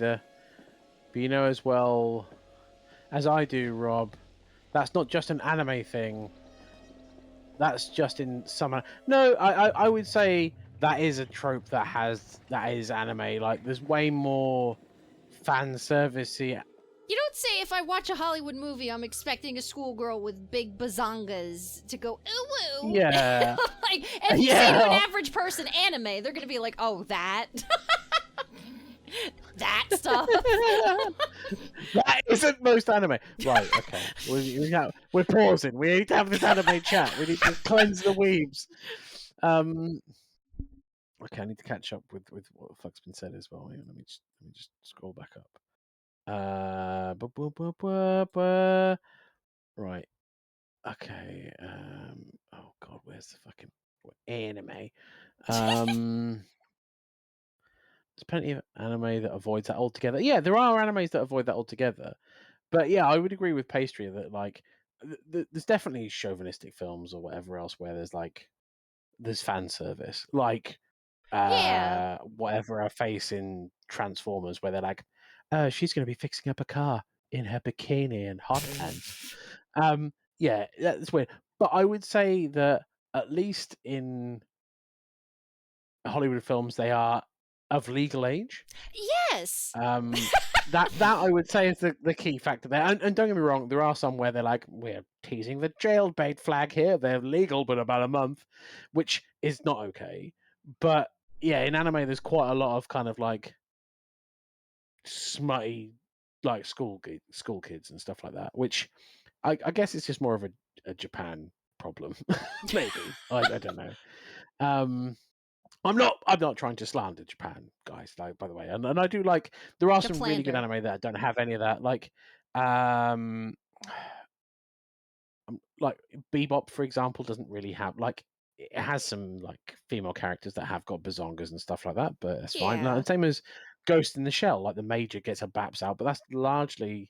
either. But you know as well as I do, Rob, that's not just an anime thing. That's just in some. No, I would say that is a trope that is anime. Like, there's way more fan servicey. You don't say if I watch a Hollywood movie, I'm expecting a schoolgirl with big bazongas to go, ooh, woo. Yeah. Like, if you say to an average person anime, they're going to be like, oh, that? That stuff? That isn't most anime. Right, okay. We're pausing. We need to have this anime chat. We need to cleanse the weebs. Okay, I need to catch up with what the fuck's been said as well. Let me just scroll back up. Right. Okay. Oh god, where's the fucking anime? There's plenty of anime that avoids that altogether. Yeah, there are animes that avoid that altogether. But yeah, I would agree with Pastry that like there's definitely chauvinistic films or whatever else where there's fan service. Like Yeah. whatever her face in Transformers where they're like, she's gonna be fixing up a car in her bikini and hot pants. Yeah, that's weird. But I would say that at least in Hollywood films they are of legal age. Yes. That I would say is the key factor there. And don't get me wrong, there are some where they're like, we're teasing the jailbait flag here. They're legal, but about a month, which is not okay. But yeah, in anime, there's quite a lot of kind of like smutty, like school kids and stuff like that. Which I guess it's just more of a Japan problem, maybe. I don't know. I'm not trying to slander Japan, guys. Like, by the way, and I do like there are some really good anime that don't have any of that. Like Bebop, for example, doesn't really have like it has some like female characters that have got bazongas and stuff like that, but that's fine. Yeah. Like, same as Ghost in the Shell, like the major gets her baps out, but that's largely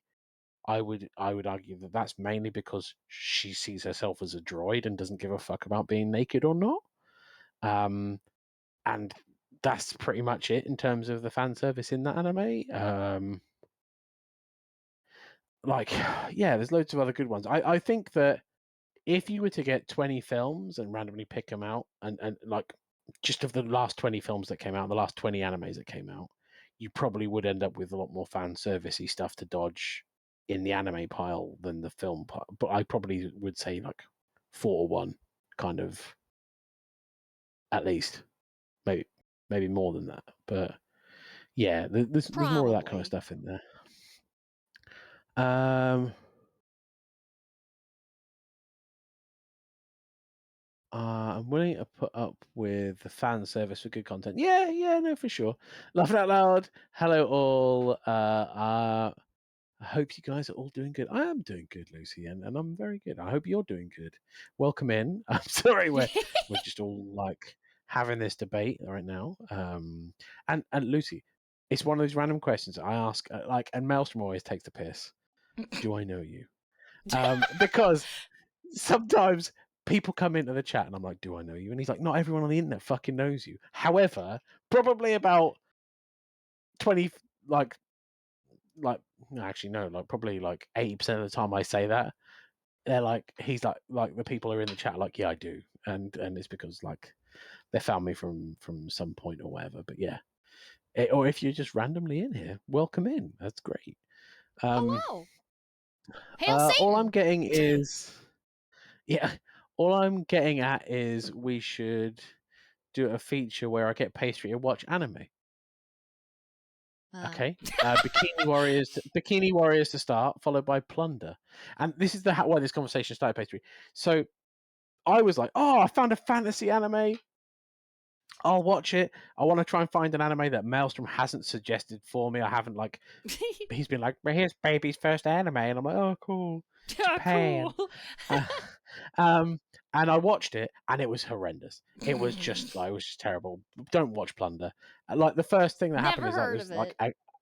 I would argue that that's mainly because she sees herself as a droid and doesn't give a fuck about being naked or not. And that's pretty much it in terms of the fan service in that anime. Like, yeah, there's loads of other good ones. I think that if you were to get 20 films and randomly pick them out, and like just of the last 20 films that came out, the last 20 animes that came out, you probably would end up with a lot more fan servicey stuff to dodge in the anime pile than the film pile. But I probably would say like 4-1, kind of, at least. Maybe more than that. But yeah, there's more of that kind of stuff in there. I'm willing to put up with the fan service for good content. Yeah, no, for sure. Laughing out loud. Hello, all. I hope you guys are all doing good. I am doing good, Lucy, and I'm very good. I hope you're doing good. Welcome in. I'm sorry, we're just all like having this debate right now. And Lucy, it's one of those random questions I ask. And Maelstrom always takes the piss. Do I know you? Because sometimes people come into the chat and I'm like, do I know you? And he's like, not everyone on the internet fucking knows you. However, probably about 20, actually no, like probably like 80% of the time I say that, they're like, he's like the people who are in the chat are like, yeah, I do. And it's because like they found me from some point or whatever. But yeah. Or if you're just randomly in here, welcome in. That's great. Oh wow. Hail Satan. All I'm getting is all I'm getting at is we should do a feature where I get Pastry to watch anime. Okay. Bikini Warriors to start, followed by Plunder. And this is why this conversation started, Pastry. So I was like, oh, I found a fantasy anime. I'll watch it. I want to try and find an anime that Maelstrom hasn't suggested for me. I haven't he's been like, well, here's baby's first anime, and I'm like, oh, cool, Japan. Cool. And I watched it, and it was horrendous. It was just terrible. Don't watch Plunder. Like the first thing that happened is there's like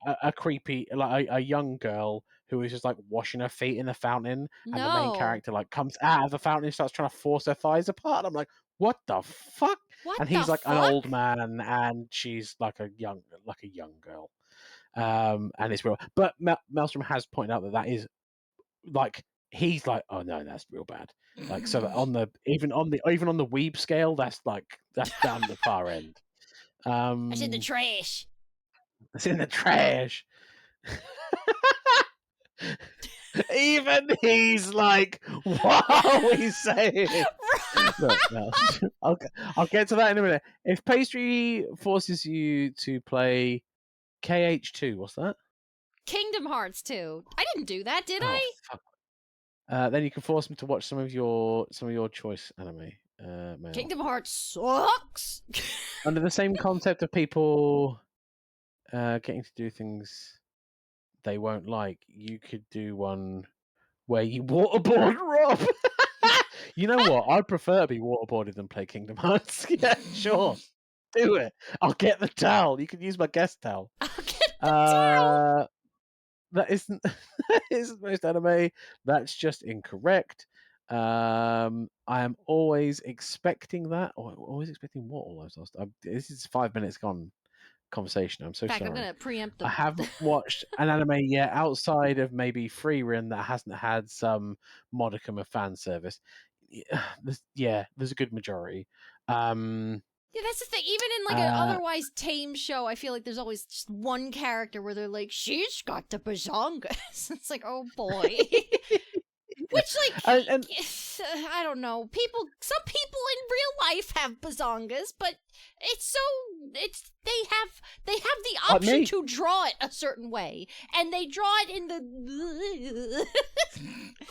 a creepy, like a young girl who is just like washing her feet in the fountain, and the main character like comes out of the fountain and starts trying to force her thighs apart. I'm like, what the fuck? And he's like an old man, and she's like a young girl. and it's real. But Maelstrom has pointed out that is like he's like, oh no, that's real bad. Like so that on the even on the weeb scale, that's down the far end. That's in the trash. It's in the trash. Even he's like, what are we saying? Look, no, I'll get to that in a minute. If pastry forces you to play KH2, what's that? Kingdom Hearts 2. I didn't do that, did Oh, I? fuck. Then you can force them to watch some of your choice anime. Mail. Kingdom Hearts sucks. Under the same concept of people getting to do things they won't like, you could do one where you waterboard Rob. You know what? I'd prefer to be waterboarded than play Kingdom Hearts. Yeah, sure. Do it. I'll get the towel. You can use my guest towel. I'll get the towel. That isn't most anime. That's just incorrect. I am always expecting that. Or always expecting what? All I've lost. This is 5 minutes gone conversation. I'm so In fact, sorry. I'm gonna preempt the. I haven't watched an anime yet outside of maybe Free Run that hasn't had some modicum of fan service. There's a good majority. Yeah, that's the thing. Even in like an otherwise tame show, I feel like there's always just one character where they're like, "She's got the bazongas." It's like, oh boy. Which, like, and I don't know. Some people in real life have bazongas, but they have the option to draw it a certain way, and they draw it in the.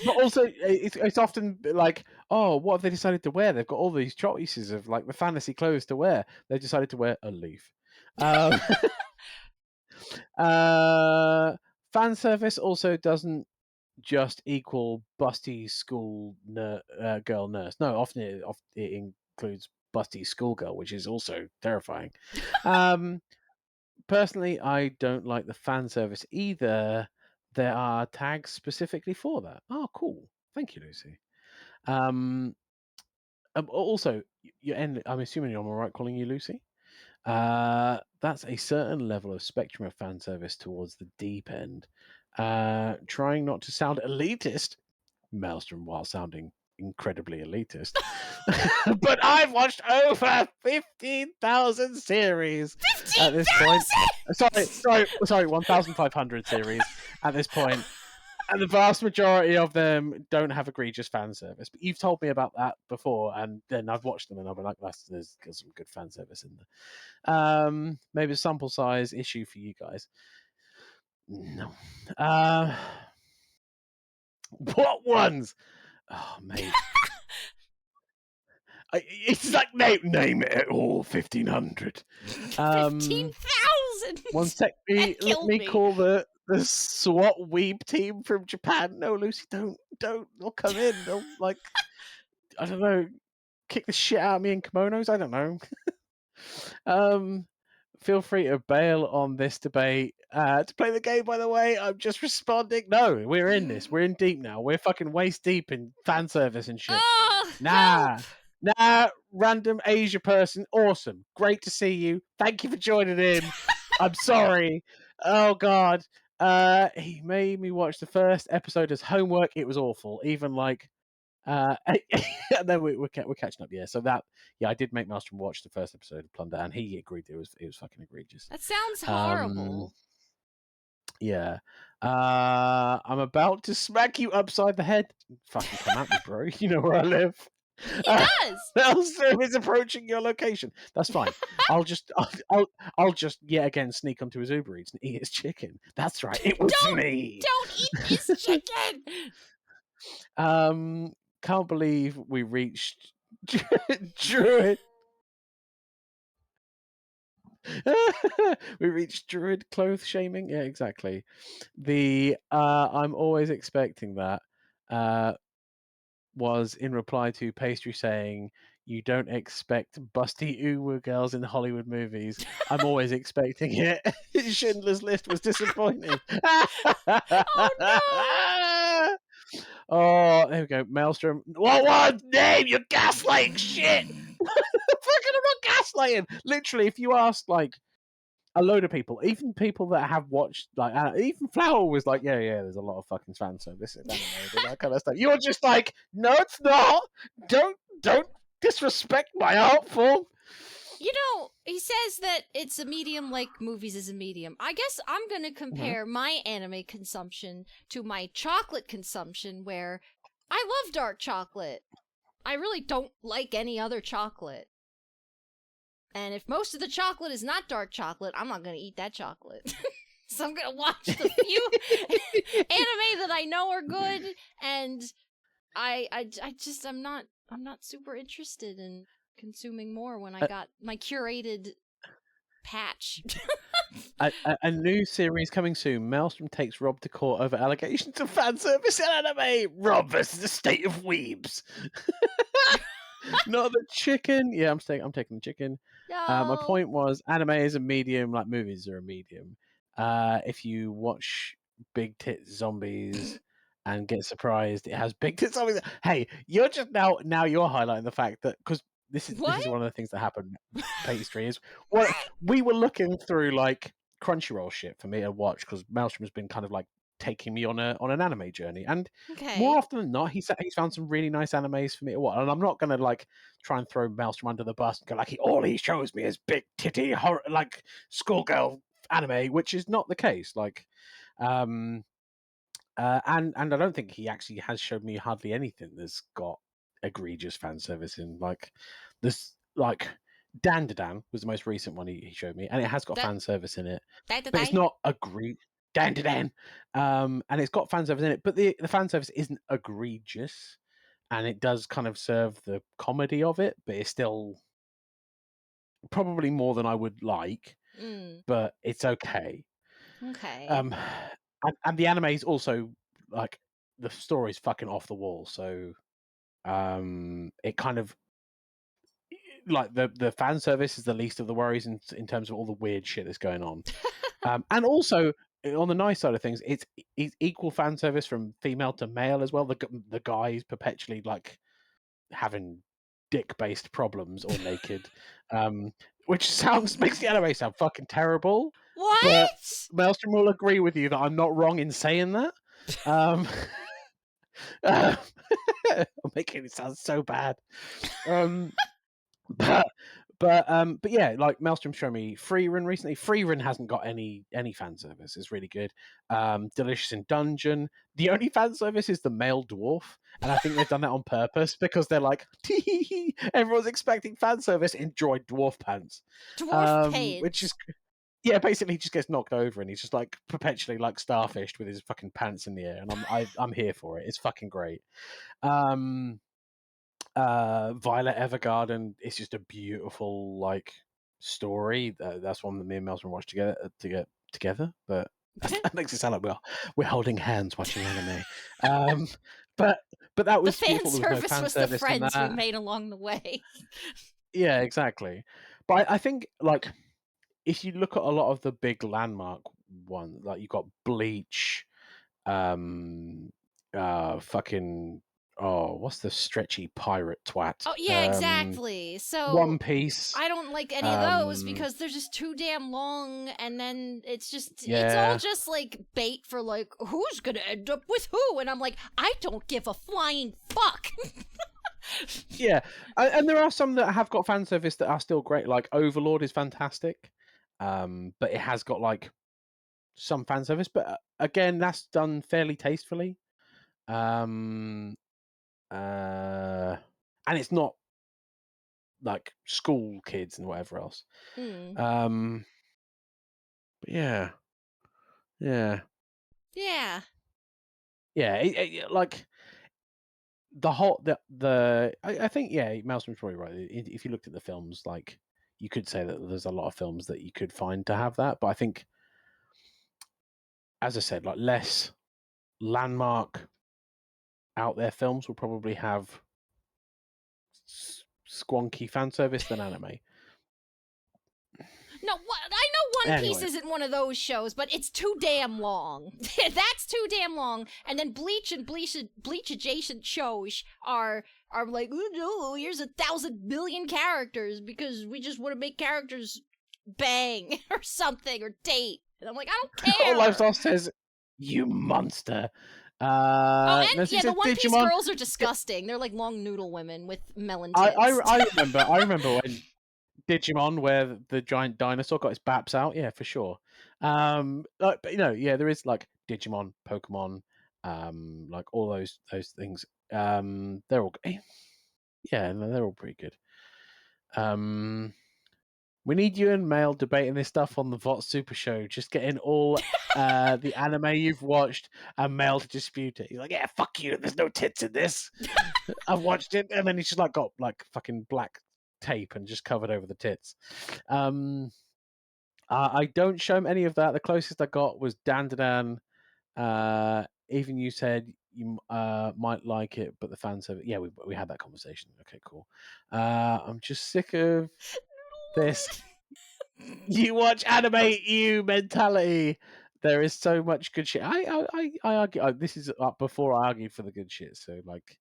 But also, it's often like, oh, what have they decided to wear? They've got all these choices of like the fantasy clothes to wear. They decided to wear a leaf. Fan service also doesn't just equal busty school girl nurse. No, often it includes busty schoolgirl, which is also terrifying. Personally, I don't like the fan service either. There are tags specifically for that. Oh, cool. Thank you, Lucy. Also, I'm assuming I'm all right calling you Lucy. That's a certain level of spectrum of fan service towards the deep end. Trying not to sound elitist, Maelstrom, while sounding incredibly elitist. But I've watched over 15,000 series at this point. Sorry, 1,500 series at this point. And the vast majority of them don't have egregious fan service. But you've told me about that before, and then I've watched them, and I'll be like, there's some good fan service in there. Maybe a sample size issue for you guys. No. What ones? Oh, mate. It's like name it at all. 1,500. 15,000. One sec. Let me call the SWAT weeb team from Japan. No, Lucy, don't. They'll come in. They'll like, I don't know, kick the shit out of me in kimonos. I don't know. Feel free to bail on this debate. To play the game, by the way, I'm just responding. No, we're in this. We're in deep now. We're fucking waist deep in fan service and shit. Oh, Nah, random Asia person. Awesome. Great to see you. Thank you for joining in. I'm sorry. Oh, God. He made me watch the first episode as homework. It was awful. Even like, and then we're catching up. Yeah, so I did make Maelstrom watch the first episode of Plunder, and he agreed it was fucking egregious. that sounds horrible. Yeah. I'm about to smack you upside the head. Fucking come at me, bro. You know where I live. He does. Maelstrom is approaching your location. That's fine. I'll just yet again sneak onto his Uber Eats and eat his chicken. That's right. It was me. Don't eat his chicken. Can't believe we reached Druid. We reached Druid clothes shaming. Yeah, exactly. The I'm always expecting that was in reply to Pastry saying you don't expect busty uwu girls in Hollywood movies. I'm always expecting it. Schindler's List was disappointing. Oh no! Oh, there we go. Maelstrom. What name? You're gaslighting shit. Fucking, I'm not gaslighting. Literally, if you asked like a load of people, even people that have watched, like, even Flower was like, yeah, there's a lot of fucking fan service in anime and that kind of stuff. You're just like, no, it's not. Don't disrespect my art form. You know, he says that it's a medium like movies is a medium. I guess I'm gonna compare my anime consumption to my chocolate consumption, where I love dark chocolate. I really don't like any other chocolate. And if most of the chocolate is not dark chocolate, I'm not gonna eat that chocolate. So I'm gonna watch the few anime that I know are good, and I'm not super interested in consuming more when I got my curated patch. A new series coming soon. Maelstrom takes Rob to court over allegations of fan service in anime. Rob versus the state of weebs. Not the chicken. Yeah, I'm taking the chicken. My No. point was, anime is a medium, like movies are a medium. If you watch big tit zombies and get surprised, it has big tit zombies. Hey, you're just now you're highlighting the fact that, because this is What? one of the things that happened. Pastry is what we were looking through, like Crunchyroll shit for me to watch, because Maelstrom has been kind of like taking me on an anime journey, and more Okay. often than not, he's found some really nice animes for me to watch. And I'm not gonna like try and throw Maelstrom under the bus and go like, all he shows me is big titty horror, like schoolgirl anime, which is not the case. Like, and I don't think he actually has showed me hardly anything that's got egregious fan service in. Like, this, like, Dan was the most recent one he showed me, and it has got That fan service in it, that but it's not Dan, and it's got fan service in it, but the fan service isn't egregious, and it does kind of serve the comedy of it, but it's still probably more than I would like, but it's okay. Okay. Um, and the anime is also, like, the story's fucking off the wall, so it kind of, like, the fan service is the least of the worries in terms of all the weird shit that's going on. And also, on the nice side of things, it's equal fan service from female to male as well. The guys perpetually like having dick-based problems or naked, which makes the anime sound fucking terrible. But What? Maelstrom will agree with you that I'm not wrong in saying that. Um, I'm making it sound so bad. But but yeah, like Maelstrom showed me Freerun recently. Freerun hasn't got any fan service. It's really good. Delicious in Dungeon. The only fan service is the male dwarf, and I think they've done that on purpose because they're like, everyone's expecting fan service. Enjoy dwarf pants, Dwarf which is, pants. yeah, basically he just gets knocked over and he's just like perpetually like starfished with his fucking pants in the air, and I'm here for it. It's fucking great. Violet Evergarden is just a beautiful like story. That's one that me and Melvin watched together. But that makes it sound like we're holding hands watching anime. Um, but that The was fan beautiful. There was no service fan was the service in friends we that. made along the way. Yeah, exactly. But I think, like, if you look at a lot of the big landmark ones, like you've got Bleach, fucking, oh, what's the stretchy pirate twat? Oh yeah, exactly. So One Piece. I don't like any of those because they're just too damn long, and then it's all Yeah, just like bait for like who's gonna end up with who, and I'm like, I don't give a flying fuck. yeah, and there are some that have got fan service that are still great. Like Overlord is fantastic, but it has got like some fan service. But again, that's done fairly tastefully. Um, and it's not like school kids and whatever else. Um, but yeah, Yeah. yeah. Like the whole I think, yeah, Maelstrome's probably right. If you looked at the films, like, you could say that there's a lot of films that you could find to have that, but I think, as I said, like, less landmark out there films will probably have squonky fan service than anime. No, I know One Piece Anyway, isn't one of those shows, but it's too damn long. That's too damn long. And then Bleach and Bleach adjacent shows are like, oh no, here's 1,000 billion characters because we just want to make characters bang or something or date. And I'm like, I don't All care. Lifestyle says, "You monster." Oh, and Nancy yeah, the says, One Piece "Digimon." girls are disgusting. They're like long noodle women with melon I, I tits. I remember I remember when Digimon, where the giant dinosaur got his baps out. Yeah, for sure. But yeah, there is like Digimon, Pokemon, like all those things. They're all yeah, no, they're all pretty good. We need you and Mail debating this stuff on the VOT Super Show. Just getting all the anime you've watched and Mail to dispute it. He's like, yeah, fuck you. There's no tits in this. I've watched it, and then he's just like got like fucking black tape and just covered over the tits. I don't show him any of that. The closest I got was Dan. Even you said you might like it, but the fan said, yeah, we had that conversation. Okay, cool. I'm just sick of this. You watch anime, you mentality. There is so much good shit. I argue. This is before I argued for the good shit. So like,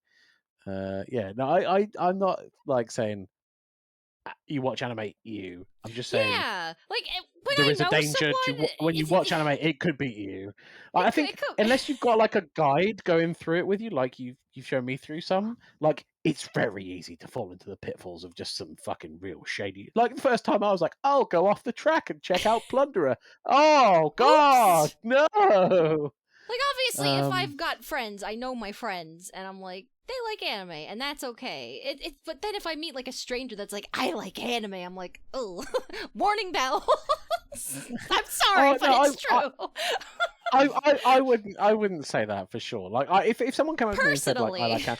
yeah, no, I'm not like saying you watch anime. I'm just saying Yeah, like when there I is a know danger to someone, when you watch anime, it could beat you. I it think could. unless you've got like a guide going through it with you, like you've shown me through some, like it's very easy to fall into the pitfalls of just some fucking real shady. Like the first time I was like, I'll go off the track and check out Plunderer. Oh God, Oops. no. Like, obviously, if Um, I've got friends, I know my friends, and I'm like, they like anime, and that's okay. But then if I meet like a stranger that's like, I like anime, I'm like, oh, warning bells. I'm sorry, oh but no, it's true. I wouldn't say that for sure. Like if someone came up to me and said like I Personally,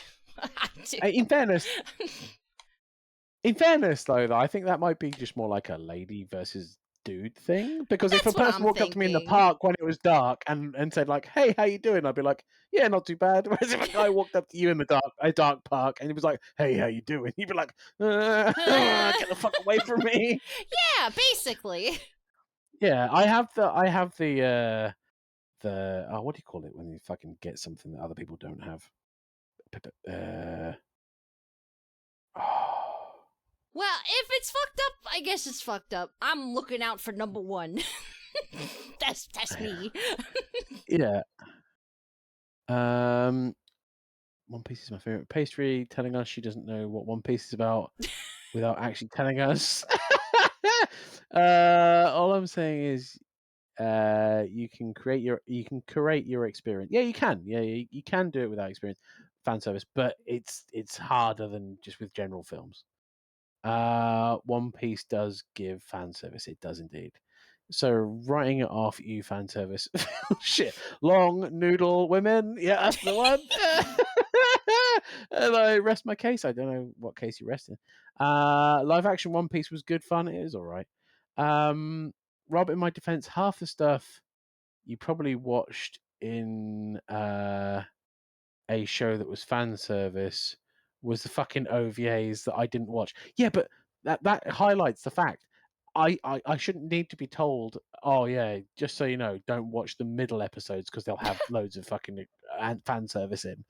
like I do. in fairness, In fairness, though, I think that might be just more like a lady versus dude thing. Because if a That's what person I'm walked up to me in the thinking. park when it was dark and said like, "Hey, how you doing?" I'd be like, "Yeah, not too bad." Whereas if a guy walked up to you in a dark park, and he was like, "Hey, how you doing?" You'd be like, "Get the fuck away from me." Yeah, basically. Yeah, I have the what do you call it when you fucking get something that other people don't have? Uh, Well, if it's fucked up, I guess it's fucked up. I'm looking out for number one. That's me. yeah. Um, One Piece is my favorite pastry. Telling us she doesn't know what One Piece is about without actually telling us. All I'm saying is, you can create your experience. Yeah, you can. Yeah, you can do it without experience, fan service, but it's harder than just with general films. One Piece does give fan service. It does indeed. So writing it off, you fan service. Shit, long noodle women. Yeah, that's the one. And I rest my case. I don't know what case you rested. Live action One Piece was good fun. It is all right. Um, Rob, in my defense, half the stuff you probably watched in a show that was fan service was the fucking OVAs that I didn't watch. Yeah, but that highlights the fact I shouldn't need to be told. Oh yeah, just so you know, don't watch the middle episodes because they'll have loads of fucking fan service in.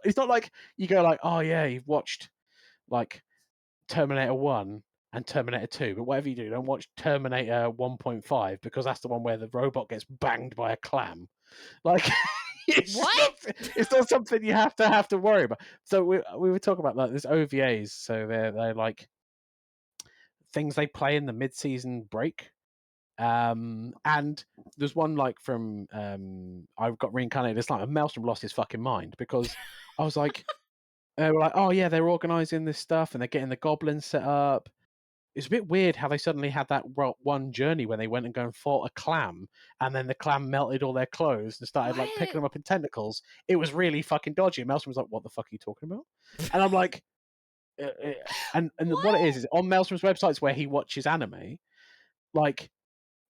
It's not like you go like, oh yeah, you've watched like Terminator 1 and Terminator 2, but whatever you do, don't watch Terminator 1.5 because that's the one where the robot gets banged by a clam. Like What? it's not something you have to worry about. So we were talking about like this OVAs, so they're like things they play in the mid-season break. And there's one like from I've got reincarnated as slime, and Maelstrom lost his fucking mind because I was like, they were like, oh yeah, they're organizing this stuff and they're getting the goblins set up. It's a bit weird how they suddenly had that one journey when they went and go and fought a clam, and then the clam melted all their clothes and started like picking What? them up in tentacles. It was really fucking dodgy. And Maelstrom was like, "What the fuck are you talking about?" And I'm like, and what it What? is on Maelstrom's websites where he watches anime, like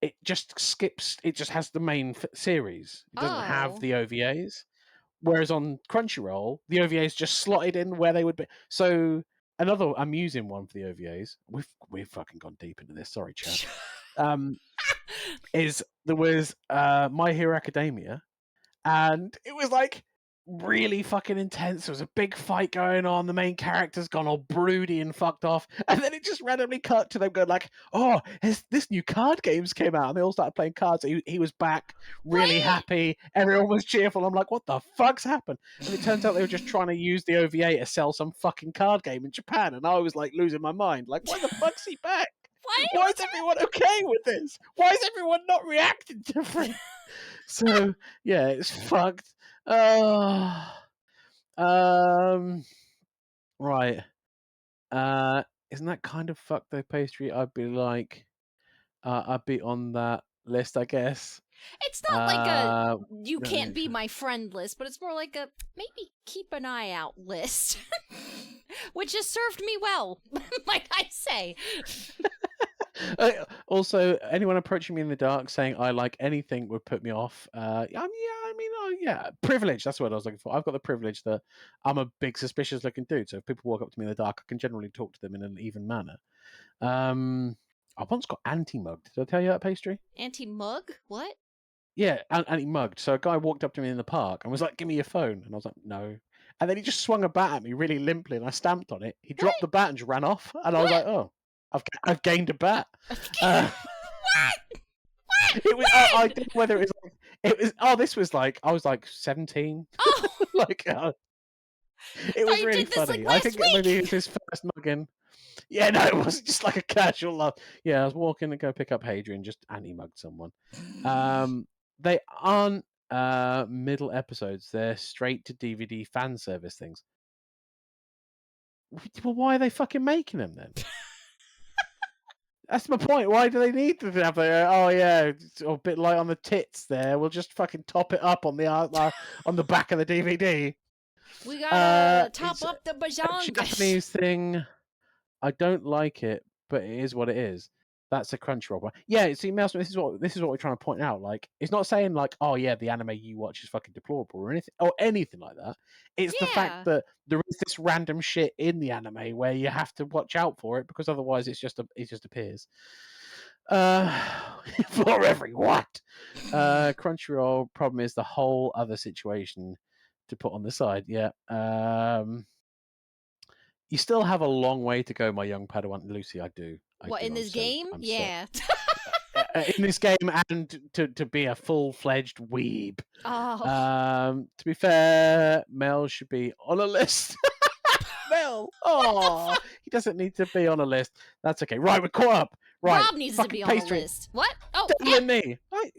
it just skips. It just has the main series. It doesn't have Oh. the OVAs. Whereas on Crunchyroll, the OVAs just slotted in where they would be. So another amusing one for the OVAs. We've fucking gone deep into this. Sorry, chat. Is there was My Hero Academia, and it was like really fucking intense. There was a big fight going on. The main character's gone all broody and fucked off, and then it just randomly cut to them going like, "Oh, this new card games came out," and they all started playing cards. He was back, really What? happy. Everyone was cheerful. I'm like, "What the fuck's happened?" And it turns out they were just trying to use the OVA to sell some fucking card game in Japan, and I was like losing my mind. Like, why the fuck's he back? Why? Why is everyone okay with this? Why is everyone not reacting different? So yeah, it's fucked. Oh, right. Isn't that kind of fucked though, pastry? I'd be like, I'd be on that list, I guess. It's not like a you Really can't be interesting. my friend list, but it's more like a maybe keep an eye out list, which has served me well, might I say. Also, anyone approaching me in the dark saying I like anything would put me off. Yeah, privilege. That's what I was looking for. I've got the privilege that I'm a big suspicious-looking dude. So if people walk up to me in the dark, I can generally talk to them in an even manner. I once got anti-mugged. Did I tell you that, pastry? Anti-mug? What? Yeah, anti-mugged. So a guy walked up to me in the park and was like, "Give me your phone," and I was like, "No." And then he just swung a bat at me really limply, and I stamped on it. He dropped What? the bat and just ran off, and I was What? like, "Oh, I've gained a bat." Uh, It was. I don't know whether it was. Like, it was. Oh, this was like I was like 17. Oh, Like it thought was you really did this like funny. I last think maybe it was week. his first mugging. Yeah, no, it wasn't just like a casual love. Yeah, I was walking to go pick up Hadrian, just anti-mugged someone. They aren't middle episodes; they're straight to DVD fan service things. Well, why are they fucking making them then? That's my point. Why do they need to have a? Oh yeah, it's a bit light on the tits there. We'll just fucking top it up on the back of the DVD. We gotta top It's up the a bajangas. Japanese thing. I don't like it, but it is what it is. That's a Crunchyroll one. Yeah, see, Maelstrom, this is what we're trying to point out. Like, it's not saying like, oh yeah, the anime you watch is fucking deplorable or anything like that. It's the fact Yeah. that there is this random shit in the anime where you have to watch out for it because otherwise it just appears. For every what? Crunchyroll problem is the whole other situation to put on the side. Yeah. You still have a long way to go, my young Padawan Lucy. I do. I What do. in this game? I'm so Yeah. in this game, and to be a full-fledged weeb. Oh. To be fair, Mel should be on a list. Mel, What the oh, fuck? he doesn't need to be on a list. That's okay. Right, we're caught up. Right, Rob needs to fucking be on a pastry. list. What? Oh, Devil yeah. and me. Right,